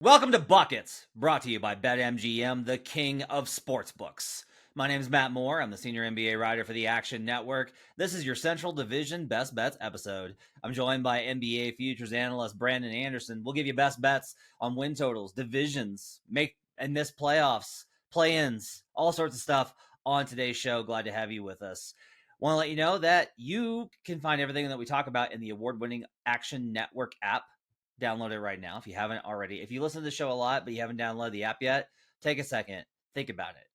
Welcome to Buckets, brought to you by BetMGM, the king of sportsbooks. My name is Matt Moore. I'm the senior NBA writer for the Action Network. This is your Central Division Best Bets episode. I'm joined by NBA futures analyst Brandon Anderson. We'll give you best bets on win totals, divisions, make and miss playoffs, play-ins, all sorts of stuff on today's show. Glad to have you with us. Want to let you know that you can find everything that we talk about in the award-winning Action Network app. Download it right now if you haven't already. If you listen to the show a lot, but you haven't downloaded the app yet, take a second, think about it.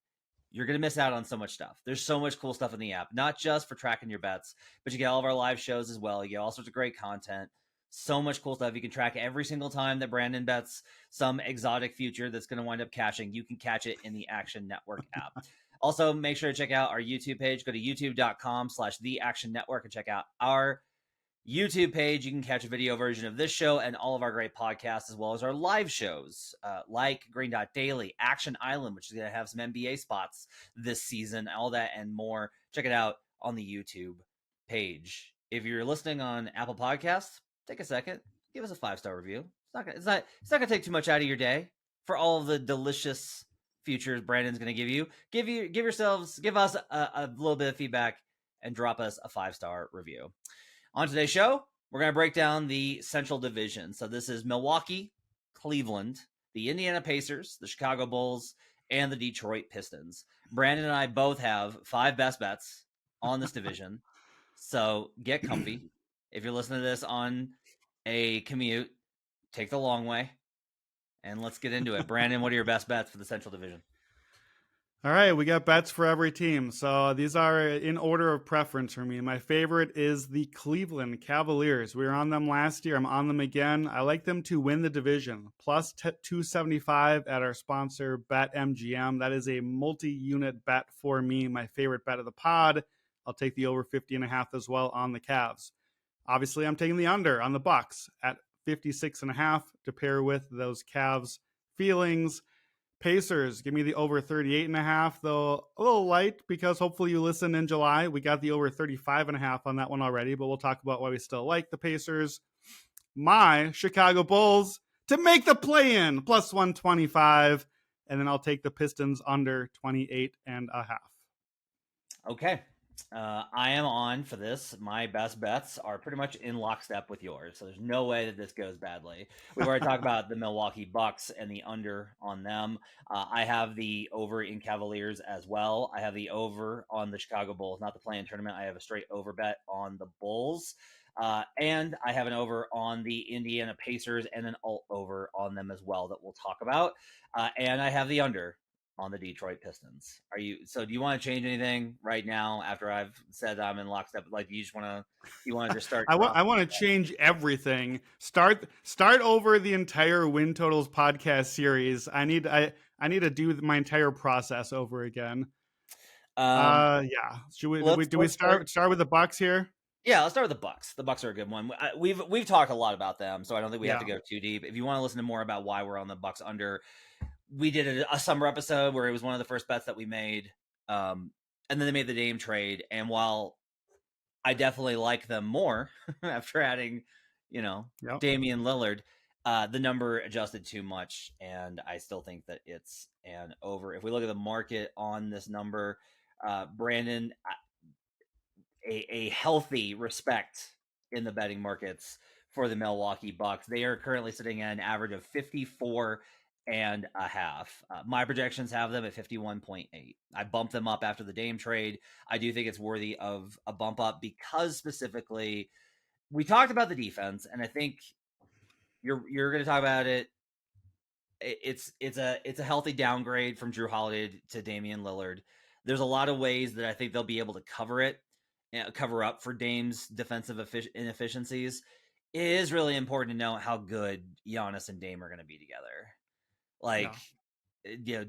You're going to miss out on so much stuff. There's so much cool stuff in the app, not just for tracking your bets, but you get all of our live shows as well. You get all sorts of great content. So much cool stuff. You can track every single time that Brandon bets some exotic future that's going to wind up cashing. You can catch it in the Action Network app. Also, make sure to check out our YouTube page. Go to youtube.com/The Action Network and check out our YouTube page. You can catch a video version of this show and all of our great podcasts, as well as our live shows like Green Dot Daily, Action Island, which is going to have some NBA spots this season, all that and more. Check it out on the YouTube page. If you're listening on Apple Podcasts, take a second, give us a 5-star review. It's not going to take too much out of your day for all of the delicious futures Brandon's going to give you. Give us a little bit of feedback and drop us a 5-star review. On today's show, we're going to break down the Central Division. So this is Milwaukee, Cleveland, the Indiana Pacers, the Chicago Bulls, and the Detroit Pistons. Brandon and I both have 5 best bets on this division. So get comfy. If you're listening to this on a commute, take the long way. And let's get into it. Brandon, what are your best bets for the Central Division? All right, we got bets for every team. So these are in order of preference for me. My favorite is the Cleveland Cavaliers. We were on them last year. I'm on them again. I like them to win the division. Plus 275 at our sponsor, BetMGM. That is a multi-unit bet for me. My favorite bet of the pod. I'll take the over 50.5 as well on the Cavs. Obviously, I'm taking the under on the Bucks at 56.5 to pair with those Cavs feelings. Pacers, give me the over 38.5, though a little light because hopefully you listen in July. We got the over 35.5 on that one already, but we'll talk about why we still like the Pacers. My Chicago Bulls to make the play-in, plus 125, and then I'll take the Pistons under 28.5. Okay. I am on for this. My best bets are pretty much in lockstep with yours, so there's no way that this goes badly. We've already talked about the Milwaukee Bucks and the under on them. I have the over in Cavaliers as well. I have the over on the Chicago Bulls, not the play-in tournament. I have a straight over bet on the Bulls. And I have an over on the Indiana Pacers and an alt over on them as well that we'll talk about. And I have the under on the Detroit Pistons. Do you want to change anything right now after I've said I'm in lockstep? Like, you want to just start? I want to change everything. Start over the entire Win Totals podcast series. I need to do my entire process over again. Yeah. Do we start with the Bucks here? Yeah, let's start with the Bucks. The Bucks are a good one. We've talked a lot about them, so I don't think we have to go too deep. If you want to listen to more about why we're on the Bucks under, we did a summer episode where it was one of the first bets that we made. And then they made the Dame trade. And while I definitely like them more after adding, Damian Lillard, the number adjusted too much. And I still think that it's an over. If we look at the market on this number, Brandon, a healthy respect in the betting markets for the Milwaukee Bucks. They are currently sitting at an average of 54.5. My projections have them at 51.8. I bumped them up after the Dame trade. I do think it's worthy of a bump up because specifically we talked about the defense, and I think you're going to talk about it. It's a healthy downgrade from Drew Holiday to Damian Lillard. There's a lot of ways that I think they'll be able to cover up for Dame's defensive inefficiencies. It is really important to know how good Giannis and Dame are going to be together.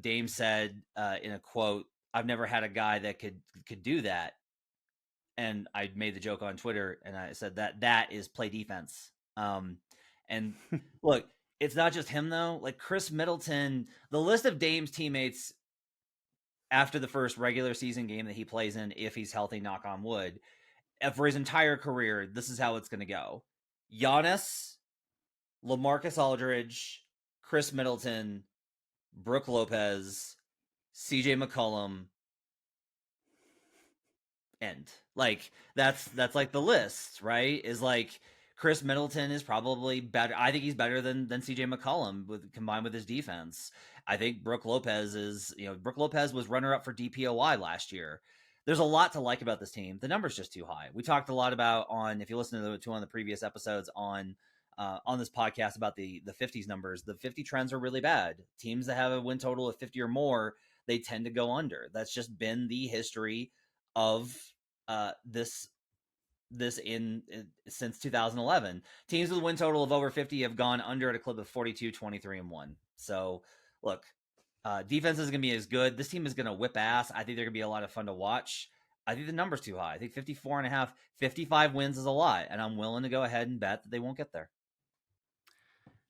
Dame said in a quote, "I've never had a guy that could do that." And I made the joke on Twitter, and I said that is play defense. And look, it's not just him though. Like Chris Middleton, the list of Dame's teammates after the first regular season game that he plays in, if he's healthy, knock on wood, for his entire career, this is how it's going to go: Giannis, LaMarcus Aldridge, Chris Middleton, Brook Lopez, CJ McCollum, end. Like that's like the list, right? Is like Chris Middleton is probably better. I think he's better than CJ McCollum with combined with his defense. I think Brook Lopez is, Brook Lopez was runner up for DPOY last year. There's a lot to like about this team. The number's just too high. We talked a lot about if you listen to one of the previous episodes on this podcast about the 50s numbers. The 50 trends are really bad. Teams that have a win total of 50 or more, they tend to go under. That's just been the history of this since 2011. Teams with a win total of over 50 have gone under at a clip of 42, 23, and 1. So look, defense is going to be as good. This team is going to whip ass. I think they're going to be a lot of fun to watch. I think the number's too high. I think 54 and a half, 55 wins is a lot, and I'm willing to go ahead and bet that they won't get there.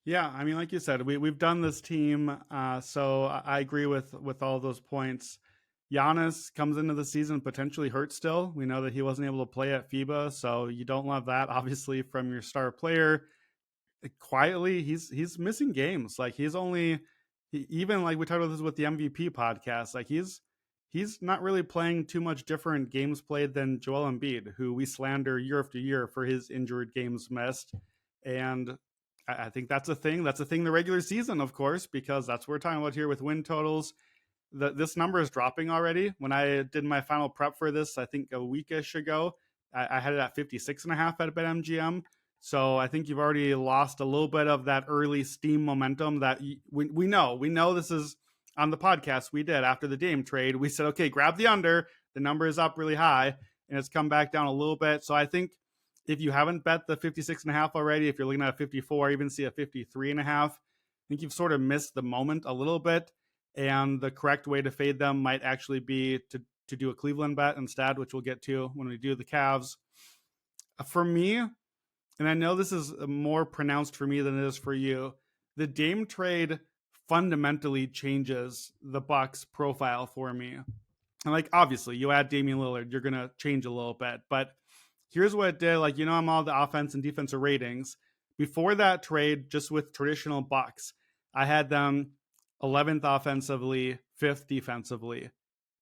Yeah, I mean, like you said, we've done this team, so I agree with all those points. Giannis comes into the season potentially hurt still. We know that he wasn't able to play at FIBA, so you don't love that, obviously, from your star player. Quietly, he's missing games. Like even like we talked about this with the MVP podcast, like he's not really playing too much different games played than Joel Embiid, who we slander year after year for his injured games missed. And I think that's a thing. That's a thing the regular season, of course, because that's what we're talking about here with win totals. This number is dropping already. When I did my final prep for this, I think a weekish ago, I had it at 56.5 at BetMGM. So I think you've already lost a little bit of that early steam momentum that we know this is on the podcast we did after the Dame trade. We said, okay, grab the under. The number is up really high and it's come back down a little bit. So I think if you haven't bet the 56.5 already, if you're looking at a 54, even see a 53.5, I think you've sort of missed the moment a little bit. And the correct way to fade them might actually be to do a Cleveland bet instead, which we'll get to when we do the Cavs. For me, and I know this is more pronounced for me than it is for you, the Dame trade fundamentally changes the Bucks profile for me. And like, obviously, you add Damian Lillard, you're going to change a little bit. But here's what it did. Like, I'm all the offense and defensive ratings. Before that trade, just with traditional Bucks, I had them 11th offensively, 5th defensively.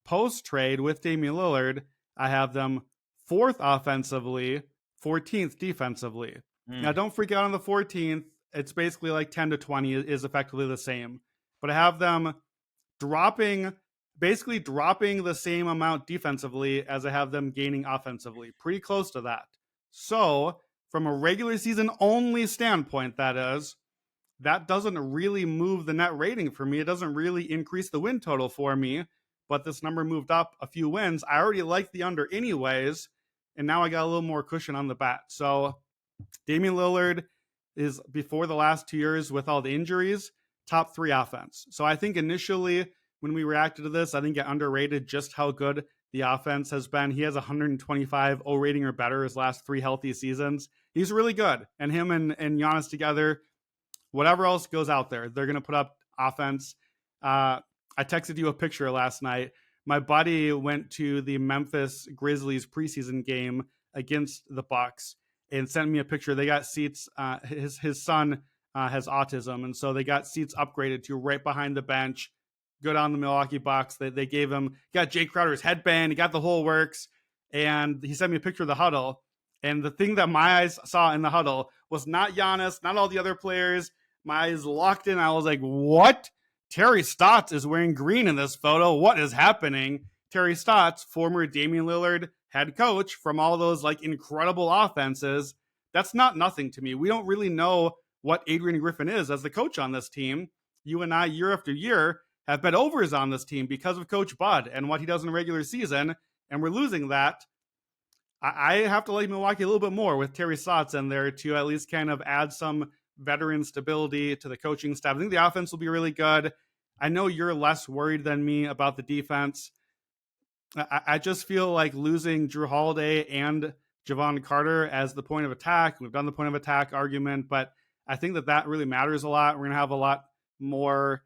Post-trade with Damian Lillard, I have them 4th offensively, 14th defensively. Now, don't freak out on the 14th. It's basically like 10 to 20 is effectively the same. But I have them basically dropping the same amount defensively as I have them gaining offensively. Pretty close to that. So, from a regular season only standpoint, that doesn't really move the net rating for me. It doesn't really increase the win total for me, but this number moved up a few wins. I already liked the under anyways, and now I got a little more cushion on the bet. So Damian Lillard is, before the last 2 years with all the injuries, top 3 offense. So I think initially when we reacted to this, I think it underrated just how good the offense has been. He has 125 O rating or better his last 3 healthy seasons. He's really good. And him and Giannis together, whatever else goes out there, they're going to put up offense. I texted you a picture last night. My buddy went to the Memphis Grizzlies preseason game against the Bucks and sent me a picture. They got seats. His son has autism, and so they got seats upgraded to right behind the bench. Good on the Milwaukee Bucks. They gave him, got Jay Crowder's headband. He got the whole works, and he sent me a picture of the huddle. And the thing that my eyes saw in the huddle was not Giannis, not all the other players. My eyes locked in. I was like, what? Terry Stotts is wearing green in this photo. What is happening? Terry Stotts, former Damian Lillard head coach from all those like incredible offenses. That's not nothing to me. We don't really know what Adrian Griffin is as the coach on this team. You and I, year after year, have bet overs on this team because of Coach Bud and what he does in the regular season, and we're losing that. I have to like Milwaukee a little bit more with Terry Stotts in there to at least kind of add some veteran stability to the coaching staff. I think the offense will be really good. I know you're less worried than me about the defense. I just feel like losing Drew Holiday and Javon Carter as the point of attack. We've done the point of attack argument, but I think that really matters a lot. We're going to have a lot more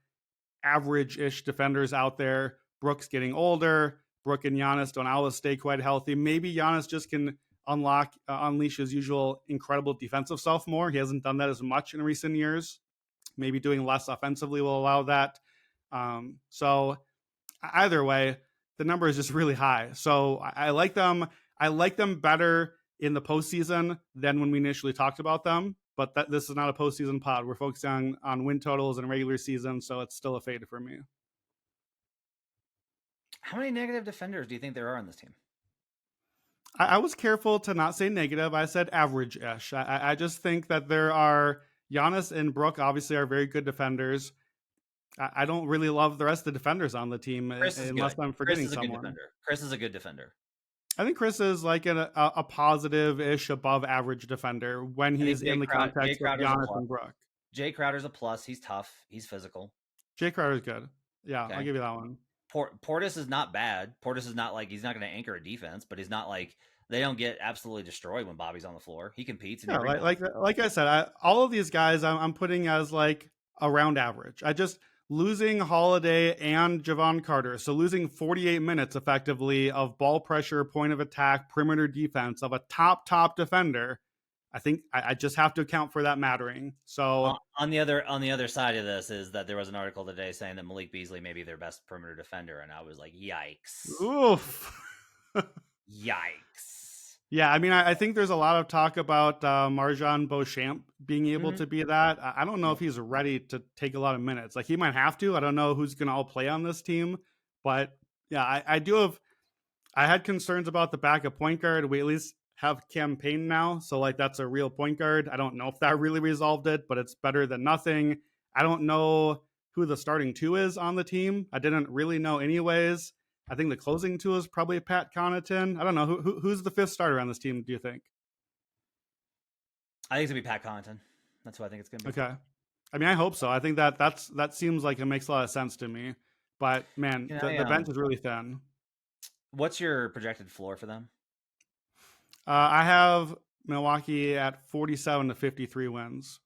average-ish defenders out there. Brooks getting older. Brook and Giannis don't always stay quite healthy. Maybe Giannis just can unleash his usual incredible defensive self more. He hasn't done that as much in recent years. Maybe doing less offensively will allow that. So either way, the number is just really high. So I like them. I like them better in the postseason than when we initially talked about them. But this is not a postseason pod. We're focusing on win totals and regular season, so it's still a fade for me. How many negative defenders do you think there are on this team? I was careful to not say negative. I said average-ish. I just think that there are Giannis and Brook obviously are very good defenders. I don't really love the rest of the defenders on the team unless I'm forgetting someone. Chris is a good defender. I think Chris is like a positive-ish above average defender when he's in the context of Giannis and Brook. Jay Crowder's a plus. He's tough. He's physical. Jay Crowder's good. Yeah, okay. I'll give you that one. Portis is not bad. Portis is not like, he's not going to anchor a defense, but he's not like, they don't get absolutely destroyed when Bobby's on the floor. He competes. And like I said, all of these guys I'm putting as like around average. I just losing Holiday and Javon Carter. So losing 48 minutes effectively of ball pressure, point of attack, perimeter defense of a top defender. I think I just have to account for that mattering. So on the other side of this is that there was an article today saying that Malik Beasley may be their best perimeter defender, and I was like, yikes. Oof. Yikes. Yeah, I mean, I think there's a lot of talk about Marjan Beauchamp being able to be that. I don't know if he's ready to take a lot of minutes. Like, he might have to. I don't know who's going to all play on this team. But, yeah, I had concerns about the backup point guard. We at least have campaign now. So, like, that's a real point guard. I don't know if that really resolved it, but it's better than nothing. I don't know who the starting two is on the team. I didn't really know anyways. I think the closing two is probably Pat Connaughton. I don't know. Who's the fifth starter on this team, do you think? I think it's going to be Pat Connaughton. That's who I think it's going to be. Okay. I mean, I hope so. I think that seems like it makes a lot of sense to me. But, man, the bench is really thin. What's your projected floor for them? I have Milwaukee at 47 to 53 wins.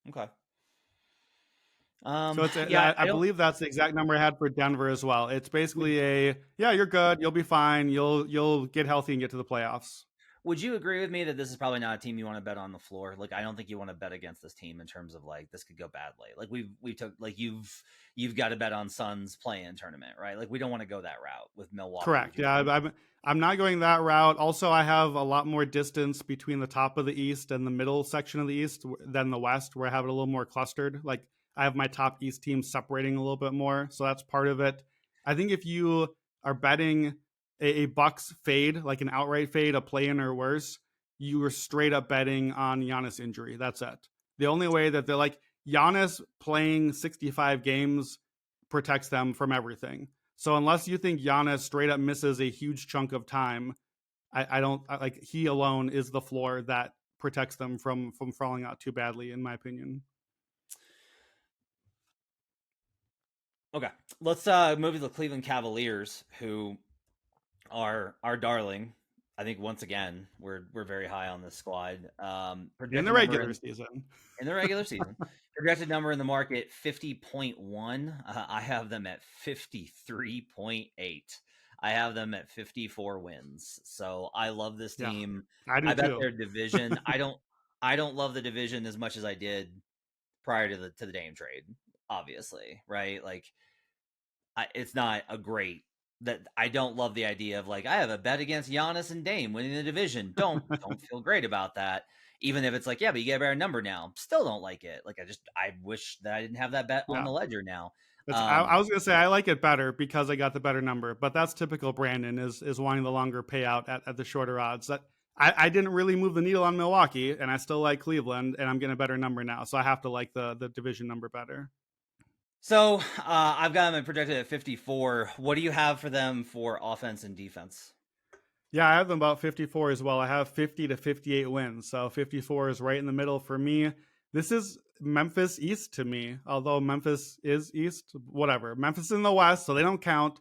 Okay. So I believe that's the exact number I had for Denver as well. It's basically you're good. You'll be fine. You'll get healthy and get to the playoffs. Would you agree with me that this is probably not a team you want to bet on the floor? Like, I don't think you want to bet against this team in terms of like, this could go badly. Like we took, like, you've got to bet on Suns play-in tournament, right? Like, we don't want to go that route with Milwaukee. Correct. Yeah. I'm not going that route. Also, I have a lot more distance between the top of the East and the middle section of the East than the West, where I have it a little more clustered. Like, I have my top East team separating a little bit more. So that's part of it. I think if you are betting a Bucks fade, like an outright fade, a play-in or worse, you are straight up betting on Giannis injury. That's it. The only way that they're like, Giannis playing 65 games protects them from everything. So unless you think Giannis straight up misses a huge chunk of time, I don't like, he alone is the floor that protects them from falling out too badly, in my opinion. Okay, let's move to the Cleveland Cavaliers, who are our darling. I think once again we're very high on this squad. In the regular season. In the regular season, projected number in the market 50.1. I have them at 53.8. I have them at 54 wins. So I love this team. Yeah, I bet their division. I don't love the division as much as I did prior to the Dame trade. Obviously, right? Like, it's not a great. That I don't love the idea of like, I have a bet against Giannis and Dame winning the division. Don't feel great about that. Even if it's like, yeah, but you get a better number now. Still don't like it. Like, I wish that I didn't have that bet on the ledger now. I was going to say, I like it better because I got the better number, but that's typical Brandon is wanting the longer payout at the shorter odds. That I didn't really move the needle on Milwaukee, and I still like Cleveland, and I'm getting a better number now. So I have to like the division number better. So I've got them projected at 54. What do you have for them for offense and defense? Yeah, I have them about 54 as well. I have 50 to 58 wins. So 54 is right in the middle for me. This is Memphis East to me, although Memphis is East, whatever. Memphis in the West, so they don't count.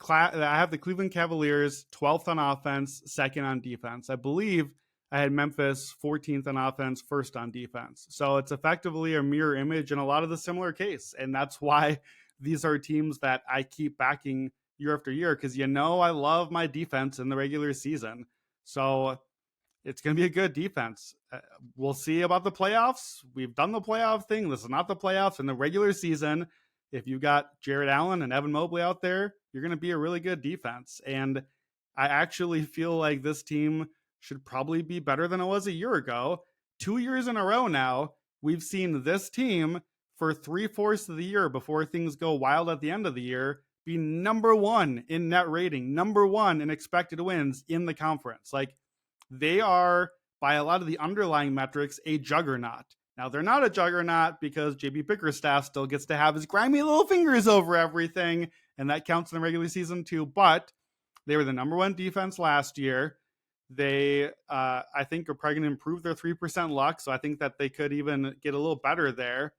I have the Cleveland Cavaliers 12th on offense, second on defense. I believe I had Memphis 14th on offense, first on defense. So it's effectively a mirror image in a lot of the similar case. And that's why these are teams that I keep backing year after year, because I love my defense in the regular season. So it's going to be a good defense. We'll see about the playoffs. We've done the playoff thing. This is not the playoffs. In the regular season, if you got Jared Allen and Evan Mobley out there, you're going to be a really good defense. And I actually feel like this team should probably be better than it was a year ago. 2 years in a row now, we've seen this team for 3/4 of the year before things go wild at the end of the year be number one in net rating, number one in expected wins in the conference. Like, they are, by a lot of the underlying metrics, a juggernaut. Now, they're not a juggernaut because JB Bickerstaff still gets to have his grimy little fingers over everything, and that counts in the regular season too. But they were the number one defense last year. They, I think, are probably going to improve their 3% luck, so I think that they could even get a little better there.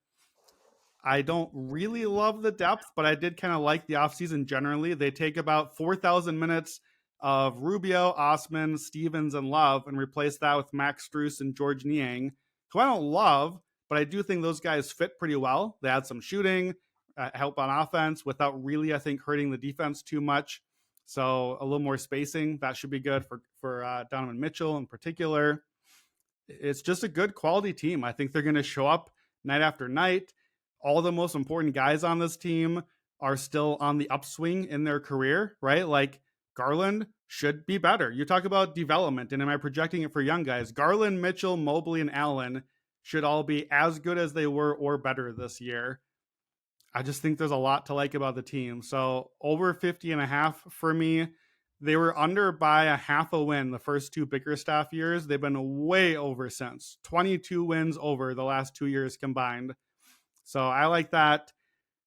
I don't really love the depth, but I did kind of like the offseason generally. They take about 4,000 minutes of Rubio, Osman, Stevens, and Love and replace that with Max Strus and George Niang, who I don't love, but I do think those guys fit pretty well. They add some shooting, help on offense without really, I think, hurting the defense too much. So a little more spacing, that should be good for Donovan Mitchell in particular. It's just a good quality team. I think they're going to show up night after night. All the most important guys on this team are still on the upswing in their career, right? Like, Garland should be better. You talk about development, and am I projecting it for young guys? Garland, Mitchell, Mobley, and Allen should all be as good as they were or better this year. I just think there's a lot to like about the team. So over 50.5 for me. They were under by a half a win the first two Bickerstaff years. They've been way over since. 22 wins over the last 2 years combined. So I like that.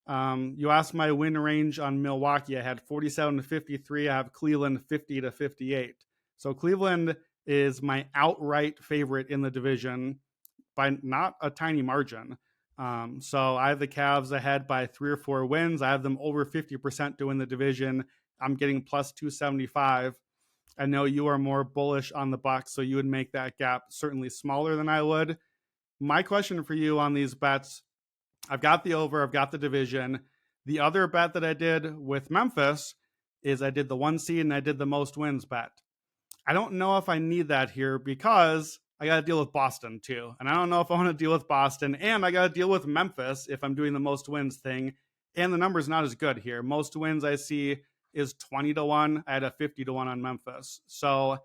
You asked my win range on Milwaukee. I had 47 to 53. I have Cleveland 50 to 58. So Cleveland is my outright favorite in the division by not a tiny margin. So I have the Cavs ahead by 3 or 4 wins. I have them over 50% to win the division. I'm getting plus 275. I know you are more bullish on the Bucks, so you would make that gap certainly smaller than I would. My question for you on these bets, I've got the over, I've got the division. The other bet that I did with Memphis is I did the 1 seed and I did the most wins bet. I don't know if I need that here because I got to deal with Boston too. And I don't know if I want to deal with Boston, and I got to deal with Memphis if I'm doing the most wins thing. And the number's not as good here. Most wins I see is 20 to 1. I had a 50 to 1 on Memphis. So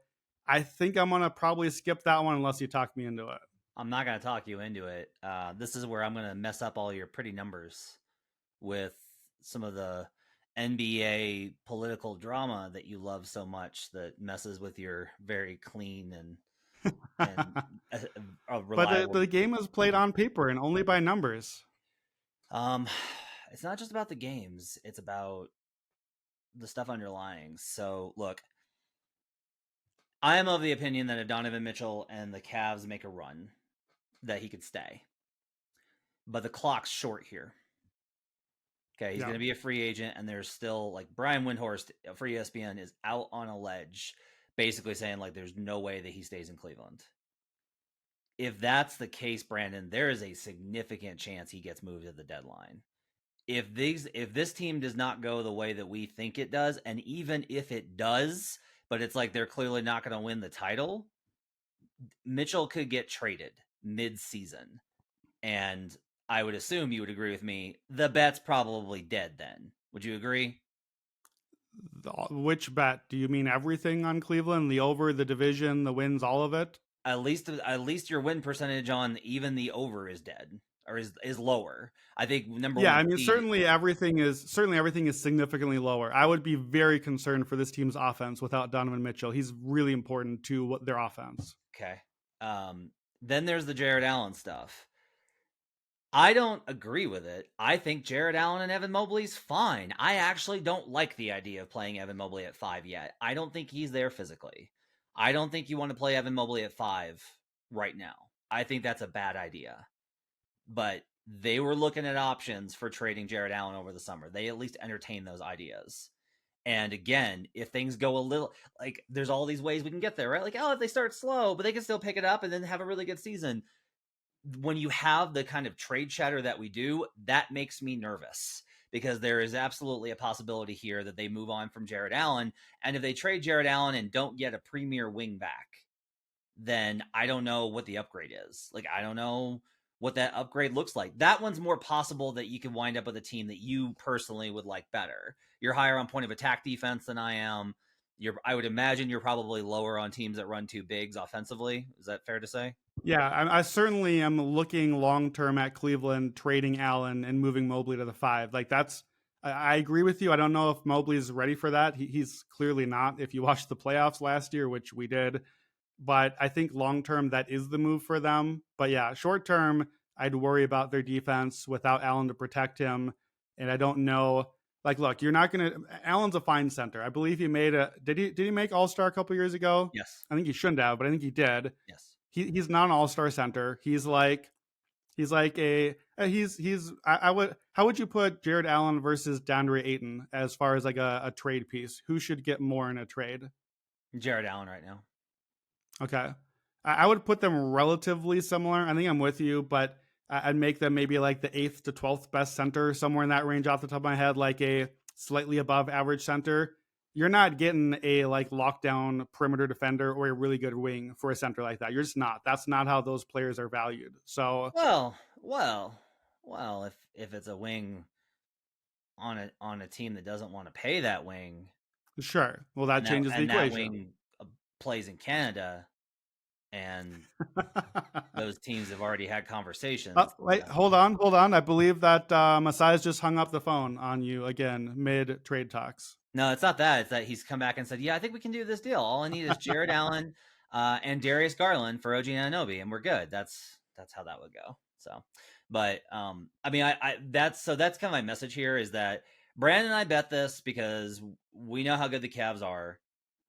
I think I'm going to probably skip that one unless you talk me into it. I'm not going to talk you into it. This is where I'm going to mess up all your pretty numbers with some of the NBA political drama that you love so much that messes with your very clean and reliable. But the game is played on paper and only by numbers. It's not just about the games. It's about the stuff underlying. So look, I am of the opinion that if Donovan Mitchell and the Cavs make a run, that he could stay. But the clock's short here. Okay, he's going to be a free agent, and there's still, like, Brian Windhorst for ESPN is out on a ledge, basically saying, like, there's no way that he stays in Cleveland. If that's the case, Brandon, there is a significant chance he gets moved at the deadline. If this team does not go the way that we think it does, and even if it does, but it's like they're clearly not going to win the title, Mitchell could get traded mid-season. And I would assume you would agree with me, the bet's probably dead then. Would you agree? Which bet? Do you mean everything on Cleveland? The over, the division, the wins, all of it? At least your win percentage on even the over is dead, or is lower. I think number one. Yeah, I mean, certainly everything is significantly lower. I would be very concerned for this team's offense without Donovan Mitchell. He's really important to their offense. Okay. Then there's the Jared Allen stuff. I don't agree with it. I think Jared Allen and Evan Mobley's fine. I actually don't like the idea of playing Evan Mobley at 5 yet. I don't think he's there physically. I don't think you want to play Evan Mobley at 5 right now. I think that's a bad idea. But they were looking at options for trading Jared Allen over the summer. They at least entertained those ideas. And again, if things go a little, like, there's all these ways we can get there, right? Like, if they start slow, but they can still pick it up and then have a really good season. When you have the kind of trade chatter that we do, that makes me nervous, because there is absolutely a possibility here that they move on from Jared Allen. And if they trade Jared Allen and don't get a premier wing back, then I don't know what the upgrade is. Like, I don't know what that upgrade looks like. That one's more possible that you can wind up with a team that you personally would like better. You're higher on point of attack defense than I am. I would imagine you're probably lower on teams that run two bigs offensively. Is that fair to say? Yeah, I certainly am looking long term at Cleveland trading Allen and moving Mobley to the 5. Like I agree with you. I don't know if Mobley's ready for that. He's clearly not. If you watched the playoffs last year, which we did, but I think long term that is the move for them. But yeah, short term, I'd worry about their defense without Allen to protect him, and I don't know. Like, look, you're not gonna. Allen's a fine center. I believe he made a. Did he make All Star a couple years ago? Yes. I think he shouldn't have, but I think he did. Yes. He's not an all-star center. He's like a I would how would you put Jared Allen versus DeAndre Ayton as far as like a trade piece? Who should get more in a trade? Jared Allen right now. Okay. I would put them relatively similar. I think I'm with you, but I'd make them maybe like the 8th to 12th best center, somewhere in that range off the top of my head, like a slightly above average center. You're not getting a like lockdown perimeter defender or a really good wing for a center like that. You're just not. That's not how those players are valued. So, well, if it's a wing on a team that doesn't want to pay that wing, sure. Well, that changes the and that equation. wing plays in Canada, and those teams have already had conversations. Wait, hold on. I believe that Masai's just hung up the phone on you again mid trade talks. No, it's not that. It's that he's come back and said, "Yeah, I think we can do this deal. All I need is Jared Allen and Darius Garland for OG Anunoby, and we're good." That's how that would go. So, but I mean, that's kind of my message here is that Brandon and I bet this because we know how good the Cavs are,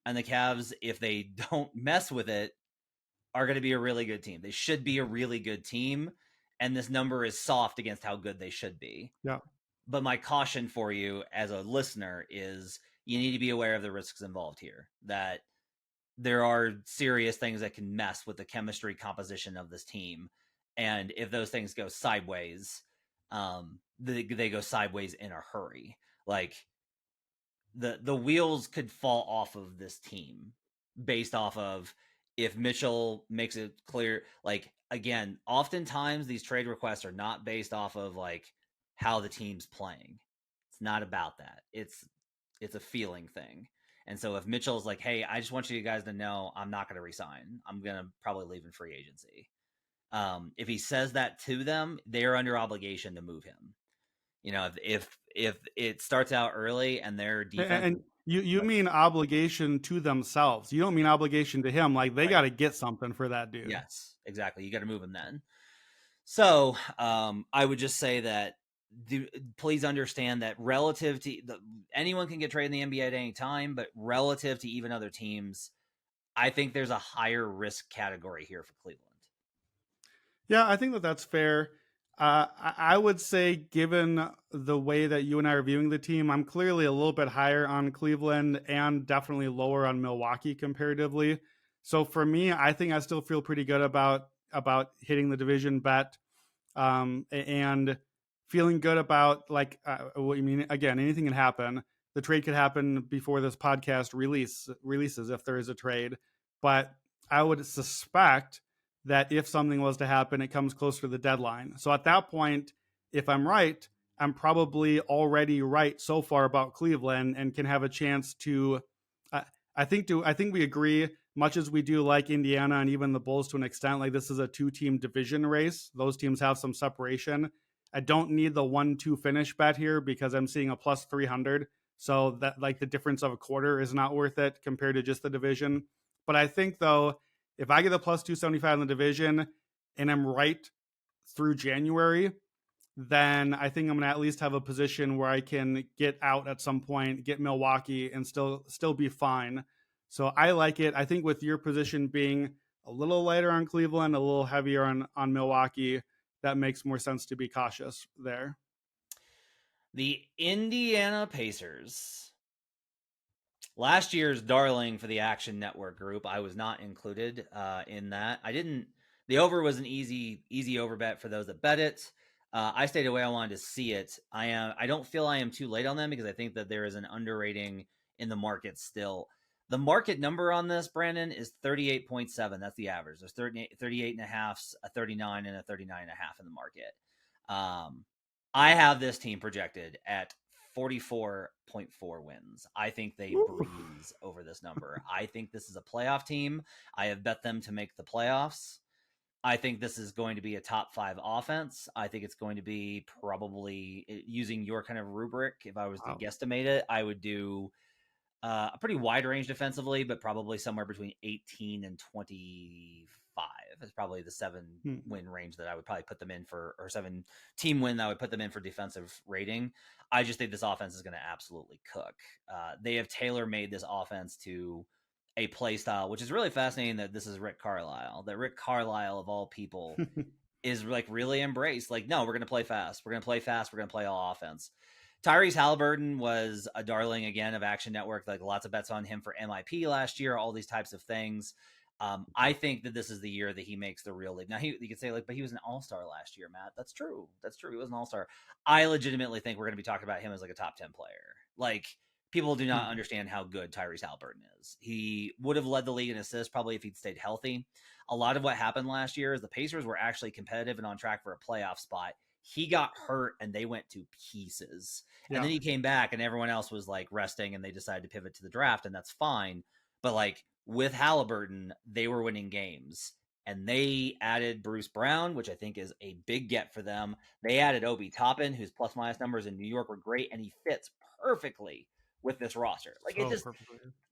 and the Cavs, if they don't mess with it, are going to be a really good team. They should be a really good team, and this number is soft against how good they should be. Yeah. But my caution for you as a listener is you need to be aware of the risks involved here, that there are serious things that can mess with the chemistry composition of this team. And if those things go sideways, they go sideways in a hurry. Like the wheels could fall off of this team based off of if Mitchell makes it clear. Like, again, oftentimes these trade requests are not based off of like how the team's playing. It's not about that. It's a feeling thing. And so if Mitchell's like, "Hey, I just want you guys to know I'm not going to resign. I'm going to probably leave in free agency." If he says that to them, they are under obligation to move him. You know, if it starts out early and their defense, and you mean obligation to themselves. You don't mean obligation to him. Like they got to get something for that dude. Yes, exactly. You got to move him then. So I would just say that please understand that relative to anyone can get traded in the NBA at any time, but relative to even other teams, I think there's a higher risk category here for Cleveland. Yeah, I think that that's fair. I would say, given the way that you and I are viewing the team, I'm clearly a little bit higher on Cleveland and definitely lower on Milwaukee comparatively. So for me, I think I still feel pretty good about hitting the division bet, and feeling good about like what you mean. Again, anything can happen. The trade could happen before this podcast releases if there is a trade, but I would suspect that if something was to happen, it comes closer to the deadline. So at that point, if I'm right, I'm probably already right so far about Cleveland and can have a chance to. I think we agree, much as we do like Indiana and even the Bulls to an extent. Like this is a 2-team division race. Those teams have some separation. I don't need the 1-2 finish bet here because I'm seeing a plus 300. So that like the difference of a quarter is not worth it compared to just the division. But I think though, if I get a plus 275 in the division and I'm right through January, then I think I'm going to at least have a position where I can get out at some point, get Milwaukee and still be fine. So I like it. I think with your position being a little lighter on Cleveland, a little heavier on Milwaukee, that makes more sense to be cautious there. The Indiana Pacers, last year's darling for the Action Network group. I was not included in that. The over was an easy over bet for those that bet it. I stayed away. I wanted to see it. I don't feel I am too late on them because I think that there is an underrating in the market still. The market number on this, Brandon, is 38.7. That's the average. There's 38 and a half, a 39, and a 39 and a half in the market. I have this team projected at 44.4 wins. I think they breeze over this number. I think this is a playoff team. I have bet them to make the playoffs. I think this is going to be a top 5 offense. I think it's going to be probably, using your kind of rubric, if I was to guesstimate it, I would do a pretty wide range defensively, but probably somewhere between 18 and 25 is probably the 7-win range that I would probably put them in for, or 7-team win that I would put them in for defensive rating. I just think this offense is going to absolutely cook. They have tailor-made this offense to a play style, which is really fascinating that this is Rick Carlisle. That Rick Carlisle, of all people, is like really embraced. Like, no, we're going to play fast. We're going to play fast. We're going to play all offense. Tyrese Halliburton was a darling again of Action Network. Like, lots of bets on him for MIP last year, all these types of things. I think that this is the year that he makes the real league. Now, you could say, like, but he was an all-star last year, Matt. That's true. That's true. He was an all-star. I legitimately think we're going to be talking about him as like a top 10 player. Like, people do not understand how good Tyrese Halliburton is. He would have led the league in assists probably if he'd stayed healthy. A lot of what happened last year is the Pacers were actually competitive and on track for a playoff spot. He got hurt and they went to pieces. And then he came back and everyone else was like resting and they decided to pivot to the draft, and that's fine. But like with Halliburton, they were winning games. And they added Bruce Brown, which I think is a big get for them. They added Obi Toppin, whose plus minus numbers in New York were great, and he fits perfectly with this roster. Like, it just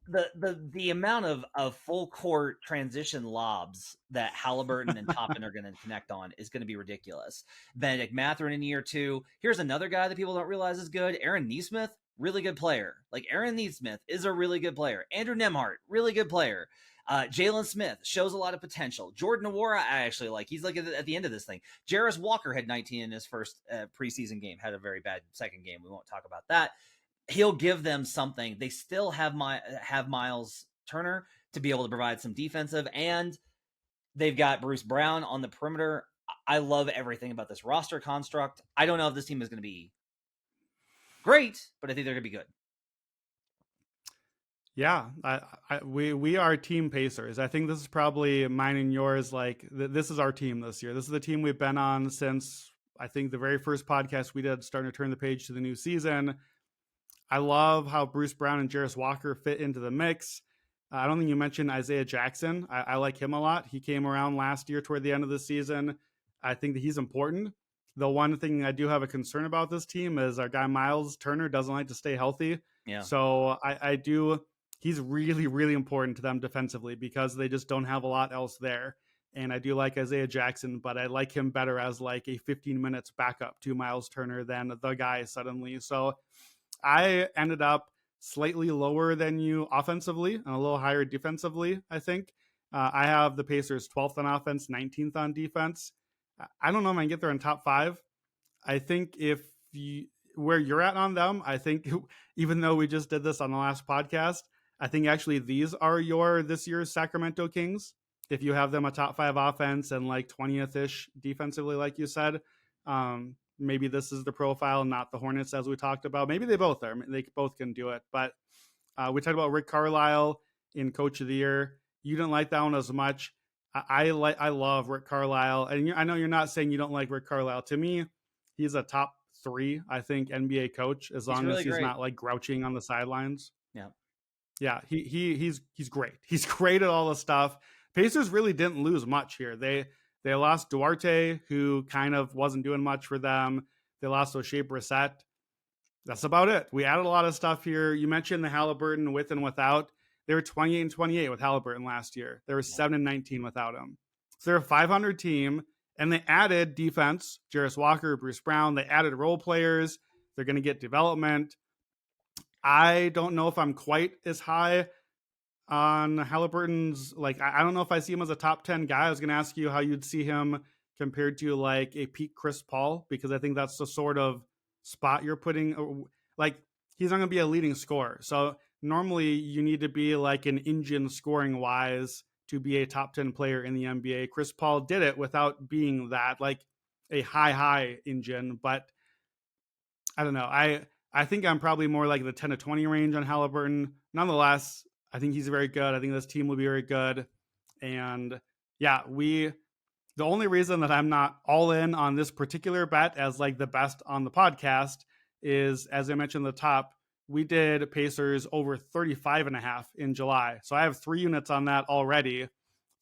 the amount of full court transition lobs that Halliburton and Toppin are going to connect on is going to be ridiculous. Benedict Mathurin in year 2. Here's another guy that people don't realize is good. Aaron Nesmith, really good player. Like, Aaron Nesmith is a really good player. Andrew Nembhard, really good player. Jalen Smith shows a lot of potential. Jordan Nwora, I actually like. He's like at the end of this thing. Jarris Walker had 19 in his first preseason game. Had a very bad second game. We won't talk about that. He'll give them something. They still have Miles Turner to be able to provide some defensive, and they've got Bruce Brown on the perimeter. I love everything about this roster construct. I don't know if this team is going to be great, but I think they're going to be good. Yeah, we are team Pacers. I think this is probably mine and yours. Like, this is our team this year. This is the team we've been on since, I think, the very first podcast we did, starting to turn the page to the new season. I love how Bruce Brown and Jarris Walker fit into the mix. I don't think you mentioned Isaiah Jackson. I like him a lot. He came around last year toward the end of the season. I think that he's important. The one thing I do have a concern about this team is our guy Miles Turner doesn't like to stay healthy. Yeah. So I do. He's really, really important to them defensively because they just don't have a lot else there. And I do like Isaiah Jackson, but I like him better as like a 15 minutes backup to Miles Turner than the guy suddenly. So I ended up slightly lower than you offensively and a little higher defensively, I think. I have the Pacers 12th on offense, 19th on defense. I don't know if I can get there in top 5. I think where you're at on them, I think even though we just did this on the last podcast, I think actually these are this year's Sacramento Kings. If you have them a top 5 offense and like 20th-ish defensively, like you said, maybe this is the profile, not the Hornets as we talked about. Maybe they both are. They both can do it. But we talked about Rick Carlisle in Coach of the Year. You didn't like that one as much. I love Rick Carlisle. And I know you're not saying you don't like Rick Carlisle. To me, he's a top 3, I think, NBA coach, as long as he's not like grouching on the sidelines. Yeah. Yeah, he's great. He's great at all the stuff. Pacers really didn't lose much here. They lost Duarte, who kind of wasn't doing much for them. They lost O'Shea Brissett. That's about it. We added a lot of stuff here. You mentioned the Halliburton with and without. They were 28-28 with Halliburton last year. They were 7-19 without him. So they're a 500 team, and they added defense, Jarris Walker, Bruce Brown. They added role players. They're going to get development. I don't know if I'm quite as high on Halliburton's. Like, I don't know if I see him as a top 10 guy. I was going to ask you how you'd see him compared to like a peak Chris Paul, because I think that's the sort of spot you're putting. Like, he's not going to be a leading scorer. So normally you need to be like an engine scoring wise to be a top 10 player in the NBA. Chris Paul did it without being that, like a high engine. But I don't know. I think I'm probably more like the 10 to 20 range on Halliburton. Nonetheless, I think he's very good. I think this team will be very good. And yeah, the only reason that I'm not all in on this particular bet as like the best on the podcast is, as I mentioned at the top, we did Pacers over 35.5 in July. So I have 3 units on that already.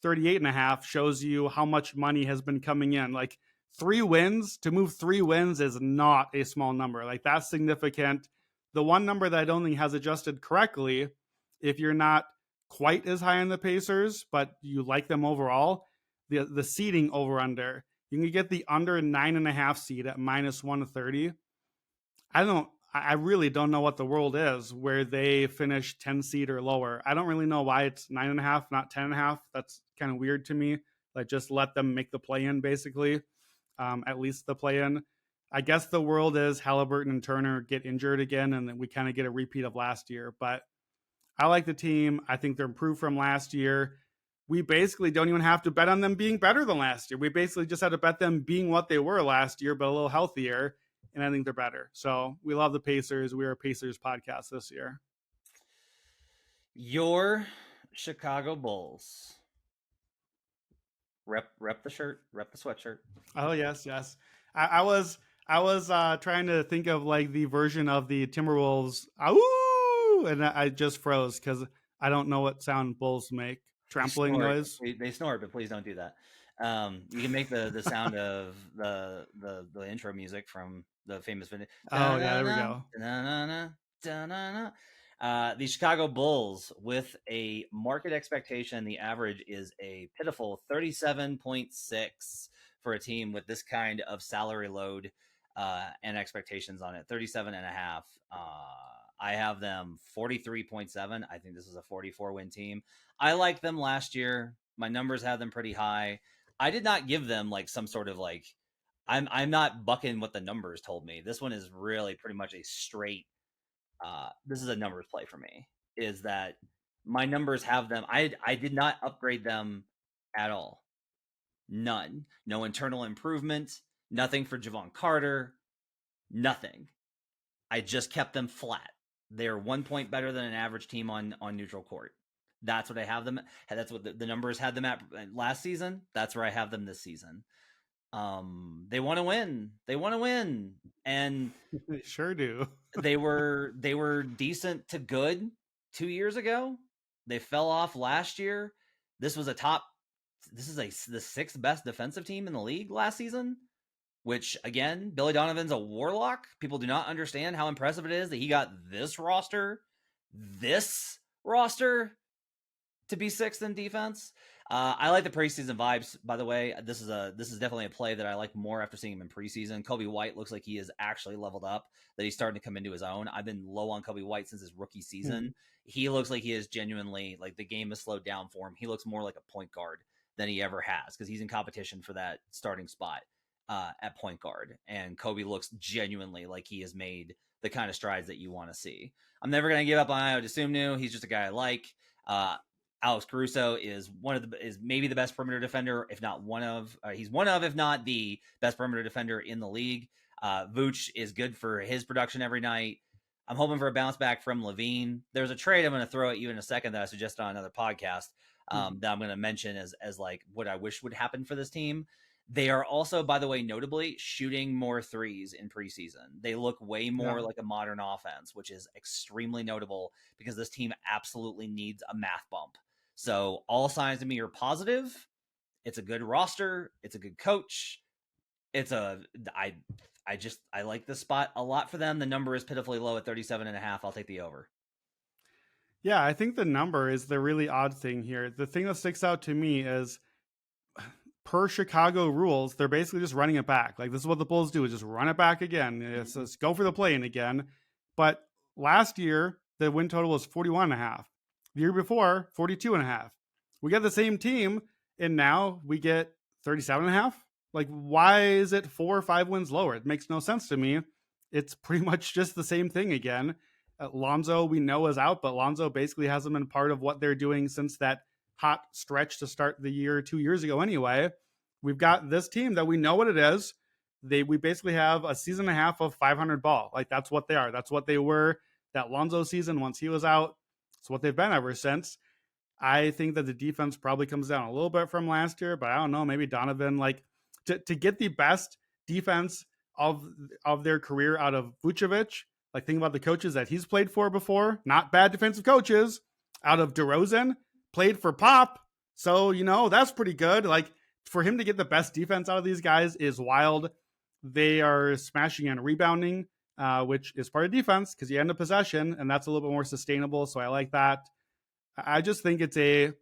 38.5 shows you how much money has been coming in. Like 3 wins, to move 3 wins is not a small number. Like that's significant. The one number that I don't think has adjusted correctly, if you're not quite as high on the Pacers, but you like them overall, the seeding over under. You can get the under 9.5 seed at minus 130. I really don't know what the world is where they finish 10 seed or lower. I don't really know why it's 9.5, not 10.5. That's kind of weird to me. Like just let them make the play in, basically. At least the play in. I guess the world is Halliburton and Turner get injured again, and then we kind of get a repeat of last year. But I like the team. I think they're improved from last year. We basically don't even have to bet on them being better than last year. We basically just had to bet them being what they were last year, but a little healthier. And I think they're better. So we love the Pacers. We are a Pacers podcast this year. Your Chicago Bulls. Rep the shirt, rep the sweatshirt. Oh yes. I was trying to think of like the version of the Timberwolves. Ooh, and I just froze because I don't know what sound bulls make. Trampling noise. They snort, but please don't do that. You can make the sound of the intro music from the famous video. Oh yeah, there we go. The Chicago Bulls, with a market expectation, the average is a pitiful 37.6 for a team with this kind of salary load and expectations on it. 37.5. I have them 43.7. I think this is a 44-win team. I liked them last year. My numbers had them pretty high. I did not give them like some sort of like, I'm not bucking what the numbers told me. This one is really pretty much a straight, this is a numbers play for me, is that my numbers have them. I did not upgrade them at all. None. No internal improvement. Nothing for Javon Carter. Nothing. I just kept them flat. They're 1 point better than an average team on neutral court. That's what I have them. That's what the numbers had them at last season. That's where I have them this season. They want to win. And they sure do. they were decent to good 2 years ago. They fell off last year. This is the 6th best defensive team in the league last season. Which, again, Billy Donovan's a warlock. People do not understand how impressive it is that he got this roster to be 6th in defense. I like the preseason vibes, by the way. This is definitely a play that I like more after seeing him in preseason. Kobe White looks like he is actually leveled up, that he's starting to come into his own. I've been low on Kobe White since his rookie season. Mm-hmm. He looks like he is genuinely, like, the game has slowed down for him. He looks more like a point guard than he ever has because he's in competition for that starting spot at point guard. And Kobe looks genuinely like he has made the kind of strides that you want to see. I'm never going to give up on Ayo Dosunmu. He's just a guy I like. Alex Caruso is maybe the best perimeter defender, if not he's one of, if not the best perimeter defender in the league. Vooch is good for his production every night. I'm hoping for a bounce back from Levine. There's a trade I'm going to throw at you in a second that I suggested on another podcast that I'm going to mention as like what I wish would happen for this team. They are also, by the way, notably shooting more threes in preseason. They look way more like a modern offense, which is extremely notable because this team absolutely needs a math bump. So all signs to me are positive. It's a good roster. It's a good coach. I like this spot a lot for them. The number is pitifully low at 37.5. I'll take the over. Yeah, I think the number is the really odd thing here. The thing that sticks out to me is, per Chicago rules, they're basically just running it back. Like, this is what the Bulls do, is just run it back again. It's just go for the play-in again. But last year, the win total was 41.5. The year before, 42.5. We got the same team, and now we get 37.5. Like, why is it 4 or 5 wins lower? It makes no sense to me. It's pretty much just the same thing again. Lonzo, we know, is out, but Lonzo basically hasn't been part of what they're doing since that hot stretch to start the year 2 years ago anyway. We've got this team that we know what it is. We basically have a season and a half of 500 ball. Like, that's what they are. That's what they were that Lonzo season once he was out. It's what they've been ever since. I think that the defense probably comes down a little bit from last year, but I don't know. Maybe Donovan, like to get the best defense of their career out of Vucevic. Like think about the coaches that he's played for before, not bad defensive coaches. Out of DeRozan, played for Pop, so that's pretty good. Like for him to get the best defense out of these guys is wild. They are smashing and rebounding, which is part of defense because you end up possession, and that's a little bit more sustainable. So I like that. I just think it's an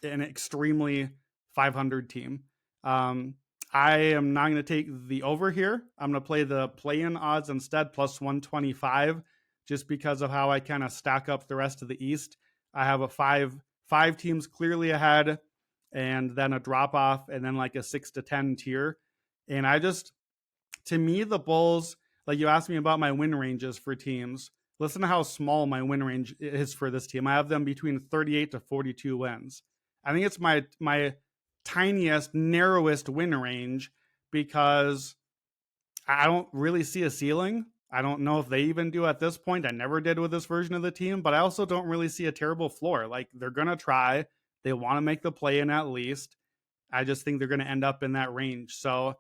extremely 500 team. I am not going to take the over here. I'm going to play the play-in odds instead, plus 125, just because of how I kind of stack up the rest of the East. I have a five teams clearly ahead, and then a drop off, and then like a 6 to 10 tier. And to me, the Bulls, like you asked me about my win ranges for teams. Listen to how small my win range is for this team. I have them between 38 to 42 wins. I think it's my tiniest, narrowest win range because I don't really see a ceiling. I don't know if they even do at this point. I never did with this version of the team, but I also don't really see a terrible floor. Like they're going to try. They want to make the play in at least. I just think they're going to end up in that range. So